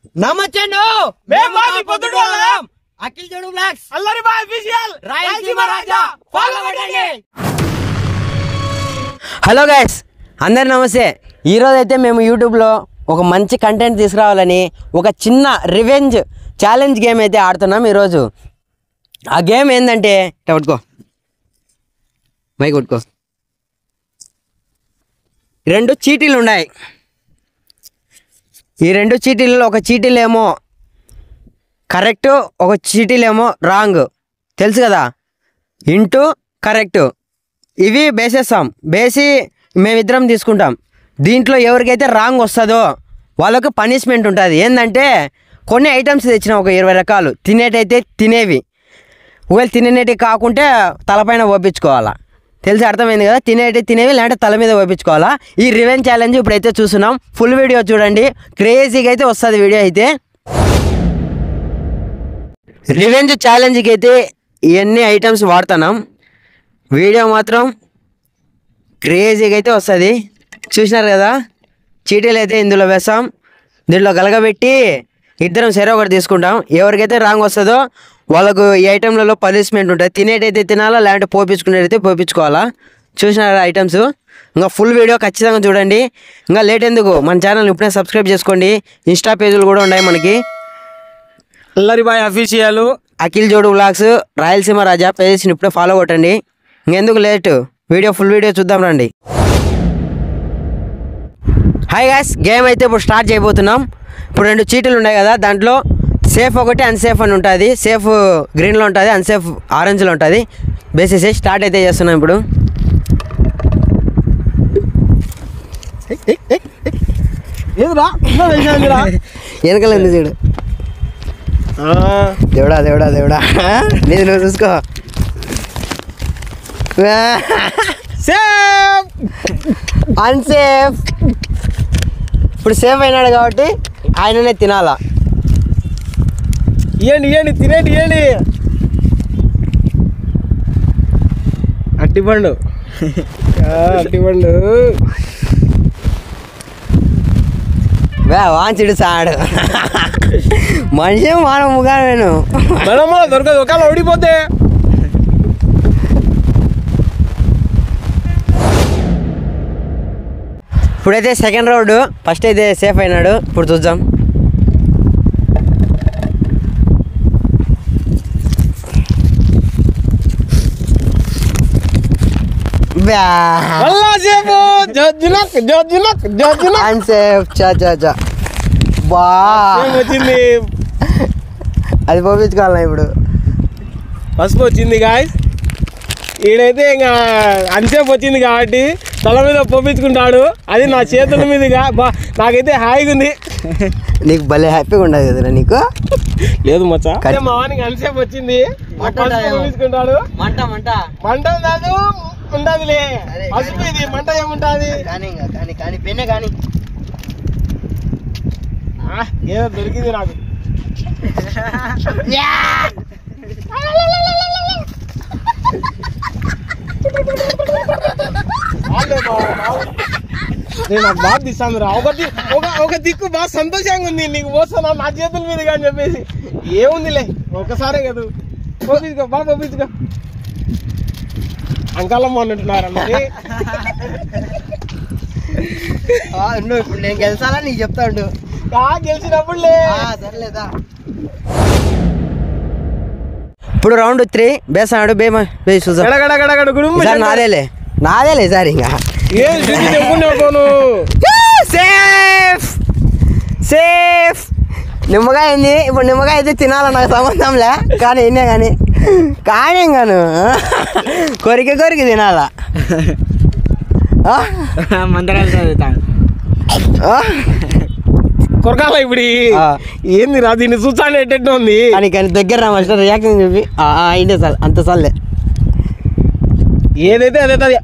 నమచ్చేను అఖిల్ జోడు బ్లాగ్స్ అల్లరి bye official Rayalaseema రాజా follow కొట్టండి. హలో గైస్, అందరు నమస్తే. ఈరోజు అయితే మేము యూట్యూబ్లో ఒక మంచి కంటెంట్ తీసుకురావాలని ఒక చిన్న రివెంజ్ ఛాలెంజ్ గేమ్ అయితే ఆడుతున్నాం ఈరోజు. ఆ గేమ్ ఏంటంటే కొట్టుకో మైక్ కొట్టుకో. 2 చీటీలు ఉన్నాయి. ఈ 2 చీటీలలో ఒక చీటీలేమో కరెక్ట్, ఒక చీటీలేమో రాంగ్. తెలుసు కదా, ఇంటూ కరెక్ట్. ఇవి బేసేస్తాం. బేసి మేమిద్దరం తీసుకుంటాం. దీంట్లో ఎవరికైతే రాంగ్ వస్తుందో వాళ్ళకు పనిష్మెంట్ ఉంటుంది. ఏంటంటే కొన్ని ఐటమ్స్ తెచ్చినాం, ఒక 20 రకాలు. తినేటైతే తినేవి, ఒకవేళ తినేటి కాకుంటే తలపైన ఓపించుకోవాలా. తెలిసి అర్థమైంది కదా, తినేటి తినేవి లేదంటే తల మీద ఓపించుకోవాలా. ఈ రివెంజ్ ఛాలెంజ్ ఇప్పుడైతే చూస్తున్నాం. ఫుల్ వీడియో చూడండి, క్రేజీగా అయితే వస్తుంది వీడియో అయితే. రివెంజ్ ఛాలెంజ్కి అయితే ఇవన్నీ ఐటమ్స్ వాడుతున్నాం. వీడియో మాత్రం క్రేజీగా అయితే వస్తుంది. చూసినారు కదా, చీటీలు అయితే ఇందులో వేస్తాం. దీంట్లో గలగబెట్టి ఇద్దరం సరే ఒకటి తీసుకుంటాం. ఎవరికైతే రాంగ్ వస్తుందో వాళ్ళకు ఈ ఐటెంలలో పనిష్మెంట్ ఉంటుంది. తినేటైతే తినాలా, లేదంటే పోపించుకునేటైతే పోపించుకోవాలా. చూసినారు ఐటమ్స్. ఇంకా ఫుల్ వీడియో ఖచ్చితంగా చూడండి. ఇంకా లేట్ ఎందుకు, మన ఛానల్ ఇప్పుడే సబ్స్క్రైబ్ చేసుకోండి. ఇన్స్టా పేజీలు కూడా ఉన్నాయి మనకి. అల్లరి బాయ్ అఫీషియల్, అఖిల్ జోడు బ్లాగ్స్, రాయలసీమ రాజా పేజెస్ని ఇప్పుడే ఫాలో కొట్టండి. ఇంకెందుకు లేట్, ఫుల్ వీడియో చూద్దాం రండి. హాయ్ గాయ్స్, గేమ్ అయితే ఇప్పుడు స్టార్ట్ చేయబోతున్నాం. ఇప్పుడు 2 చీటీలు ఉన్నాయి కదా, దాంట్లో సేఫ్ ఒకటి, అన్సేఫ్ అని ఉంటుంది. సేఫ్ గ్రీన్లో ఉంటుంది, అన్సేఫ్ ఆరెంజ్లో ఉంటుంది. బేసేసి స్టార్ట్ అయితే చేస్తున్నాం ఇప్పుడు. వెనకాల ఉంది చూడు. దేవుడా దేవుడా దేవుడా, నీది నువ్వు చూసుకో. Safe unsafe. ఇప్పుడు సేఫ్ అయినాడు కాబట్టి ఆయననే తినాలా. ఇవ్వండి తినేటి ఇవ్వండి. అట్టిపండు వాంచిడు సాడు మనిషి మానముగా నేను దొరకదు, ఒకవేళ ఓడిపోతే. ఇప్పుడైతే సెకండ్ రౌండ్. ఫస్ట్ అయితే సేఫ్ అయినాడు, ఇప్పుడు చూద్దాం. వచ్చింది, అది పంపించుకోవాలా ఇప్పుడు. పసుపు వచ్చింది గాయ్స్. ఈడైతే ఇంకా అంచేపు వచ్చింది కాబట్టి తల మీద పంపించుకుంటాడు. అది నా చేతుల మీదుగా నాకైతే హాయిగా ఉంది. నీకు భలే హ్యాపీగా ఉండదు కదరా నీకు? లేదు మచ్చా, మావానికి అంచేపు వచ్చింది, పంపించుకుంటాడు. మంట కాదు ఉండదులే, పసుపు ఇది మంట ఏముంటుంది. ఏదో దొరికింది నాకు. నేను నాకు బాగా తీస్తాను రా. ఒక దిక్కు బాగా సంతోషంగా ఉంది, నీకు పోస్తాను నా చేతుల మీదుగా అని చెప్పేసి. ఏముందిలే, ఒకసారే కదా. పంపించుకో, బాగా పంపించుకో. అంకాలమ్మ అన్నట్టున్నారా మరి? ఇప్పుడు నేను గెలిచాలా నీకు చెప్తా ఉండు. గెలిచినప్పుడులే. సర్లేదా, ఇప్పుడు రౌండ్ 3 బేసాడు. నాదేలే సార్. ఇంకా సేఫ్ నిమ్మకాయ అయింది. ఇప్పుడు నిమ్మకాయ అయితే తినాలా, నాకు సంబంధంలే. కానీ ఎన్నే కానీ ఇంకాను కొరికి తినాలా. కొరకాల ఇప్పుడు ఏంది రా, దీన్ని చూసాను ఎట్టు ఉంది. కానీ దగ్గర రా మాస్టర్, రియాక్షన్ చెప్పి అయిందే సార్, అంత సార్లే. ఏదైతే అదే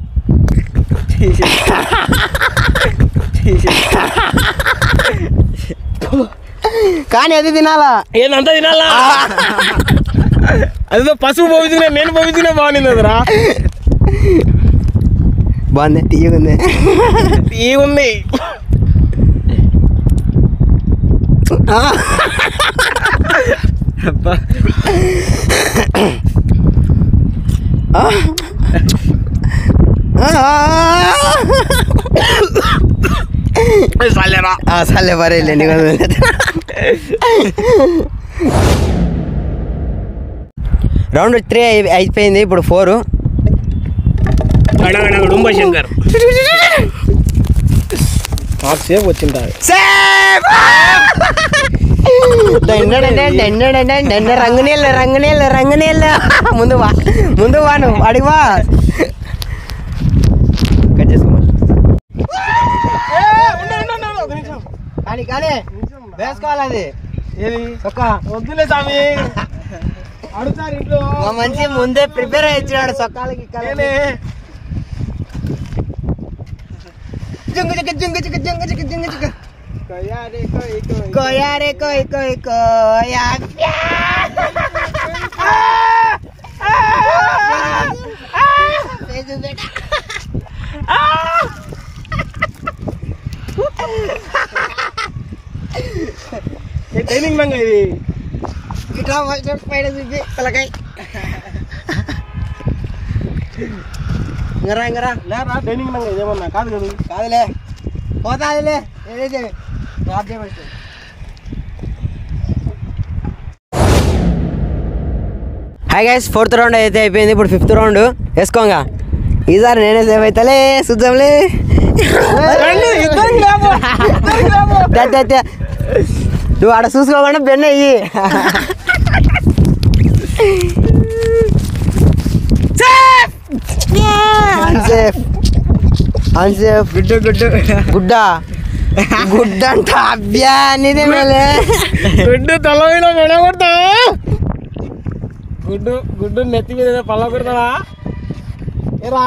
కానీ అది తినాలా, ఏదంతా తినాలా. అదేదో పసుపు పోయించుకునే, నేను పోయించుకునే బాగుంది అదరా. బాగుంది, తీయగుంది. సర్లే పర్లేండి. రౌండ్ 3 అయిపోయింది, ఇప్పుడు 4. శంకర్ సేఫ్ వచ్చింటారు. రంగునీళ్ళు ముందు వా నువ్వు అడిగివా. కట్ చేసుకోమా కానీ వేసుకోవాలి అది. వద్దులే స్వామి, అడుగుతారు ఇంట్లో. మంచి ముందే ప్రిపేర్ అయ్యాడు సొక్కాలకి. జంగు చిక్క జంగు చిక్క జంగు చిక్క జంగు చిక్క కోయారే కోయ్ కోయ్ కోయా. ట్రైనింగ్ నంగా ఇది ఇట్లా పైన చూపి పిల్లకాయ. ఇంగరా లేరా ట్రైనింగ్ నంగా ఇదేమన్నా కాదు కదా. కాదులే పోతాదిలే. ఏదైతే హాయ్ గైస్, 4th రౌండ్ అయితే అయిపోయింది. ఇప్పుడు 5th రౌండ్ వేసుకోంగా. ఈసారి నేనే సేవ్ అవుతాలే, చూద్దాంలే. నువ్వు ఆడ చూసుకోకుండా బెన్న అయ్యి. అన్సేఫ్ గుడ్డ అంట అభ్యా నీదే మేలే. గుడ్డు తల మీద కొడతా. గుడ్డు నెత్తి మీద పల్ల కొడతావా ఏరా?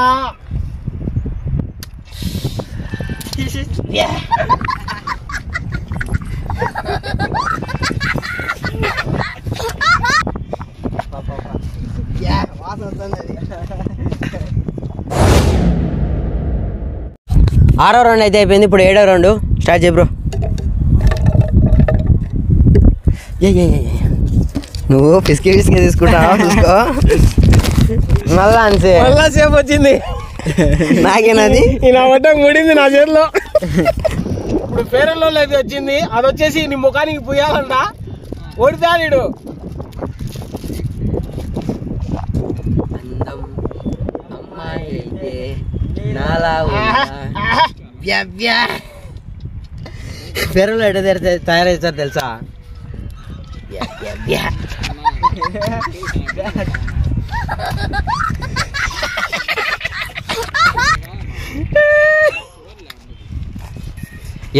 ఆరో రౌండ్ అయితే అయిపోయింది. ఇప్పుడు 7వ రౌండ్ స్టార్ట్ చేయ బ్రో. నువ్వు పిసికి తీసుకుంటావా? చూసుకో. మళ్ళా సేపు వచ్చింది. నాకేనది నా వడ్డం ముడింది నా చేతిలో. ఇప్పుడు పేరెల్లో అయితే వచ్చింది, అది వచ్చేసి నీ ముఖానికి పుయ్యాలంట. ఓడితాడు. పేరులో ఎట తయారవుతారు తెలుసా?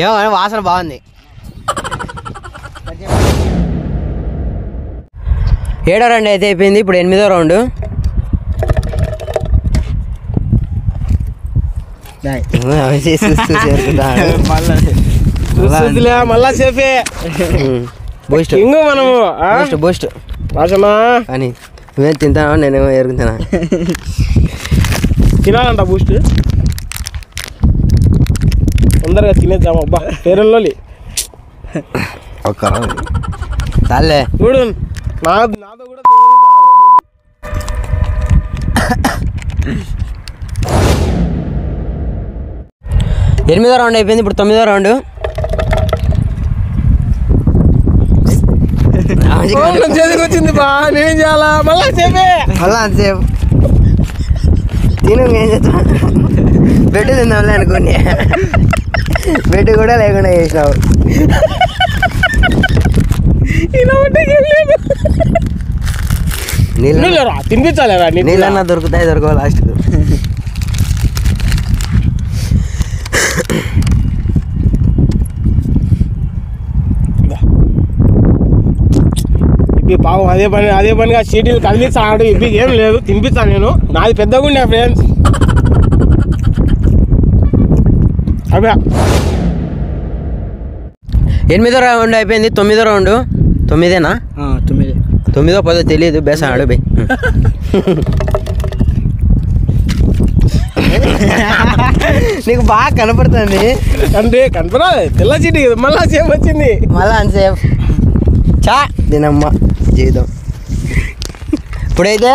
ఏమో వాసన బాగుంది. 7వ రౌండ్ అయితే అయిపోయింది. ఇప్పుడు 8వ రౌండ్. మళ్ళా సేఫే. బూస్ట్ మనము బూస్ట్ అని నువ్వేం తింటావా? నేనేమో ఎరుగుతానా? తినాలంట బూస్ట్. తొందరగా తినేద్దాం. అబ్బా పేరులో ఒక్క చాలే చూడు. నాతో కూడా 8వ రౌండ్ అయిపోయింది. ఇప్పుడు 9వ రౌండ్. వచ్చింది బా. నేనేం చేయాలా? మళ్ళా అంతసేపు తిను. ఏం చేస్తా? బెడ్ తిందాంలే అనుకోని బెడ్ కూడా లేకుండా చేసినావు. తినిపించాలేరా? నీళ్ళన్నా దొరుకుతాయి, దొరకవు లాస్ట్. పాపం అదే పనిగా సీటీలు కదిలిస్తాడు. ఇవి ఏం లేదు, తినిపిస్తాను నేను. నాది పెద్దగా ఉండే ఫ్రెండ్స్. అబ్బా 8వ రౌండ్ అయిపోయింది. 9వ రౌండ్. 9ఏనా? 9దో 10దో తెలియదు. బేసాడు బై. నీకు బాగా కనపడుతుంది అంటే కనపరాదు తెల్ల చీటీ మళ్ళా సేపు వచ్చింది మళ్ళా అంతసేపు చా దీనమ్మ జీవితం. ఇప్పుడైతే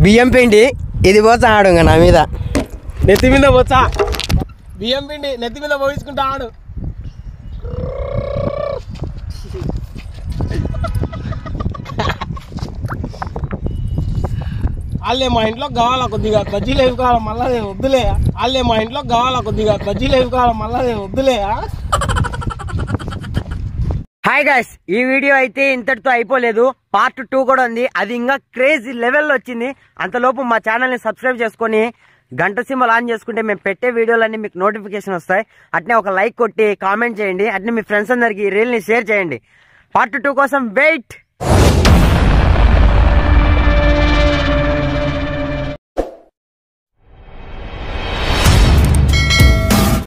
బియ్యం పిండి ఇది పోతా ఆడు ఇంకా నా మీద నెత్తి మీద పోచా బియ్యం పిండి నెత్తి మీద పోయించుకుంటా ఆడు. వాళ్ళే మా ఇంట్లో కావాలా కొద్దిగా బజ్జీలు వేసుకోవాలి మళ్ళా వద్దులే. వాళ్ళే మా ఇంట్లో కావాలా కొద్దిగా బజ్జీలు వేసుకోవాలి మళ్ళా వద్దులే. హాయ్ గైస్, ఈ వీడియో అయితే ఇంతటితో అయిపోలేదు. పార్ట్ 2 కూడా ఉంది. అది ఇంకా క్రేజీ లెవెల్లో వచ్చింది. అంతలోపు మా ఛానల్ని సబ్స్క్రైబ్ చేసుకొని గంట సింబల్ ఆన్ చేసుకుంటే మేము పెట్టే వీడియోలన్నీ మీకు నోటిఫికేషన్ వస్తాయి. అట్నే ఒక లైక్ కొట్టి కామెంట్ చేయండి. అట్నే మీ ఫ్రెండ్స్ అందరికి ఈ రీల్ని షేర్ చేయండి. పార్ట్ 2 కోసం వెయిట్.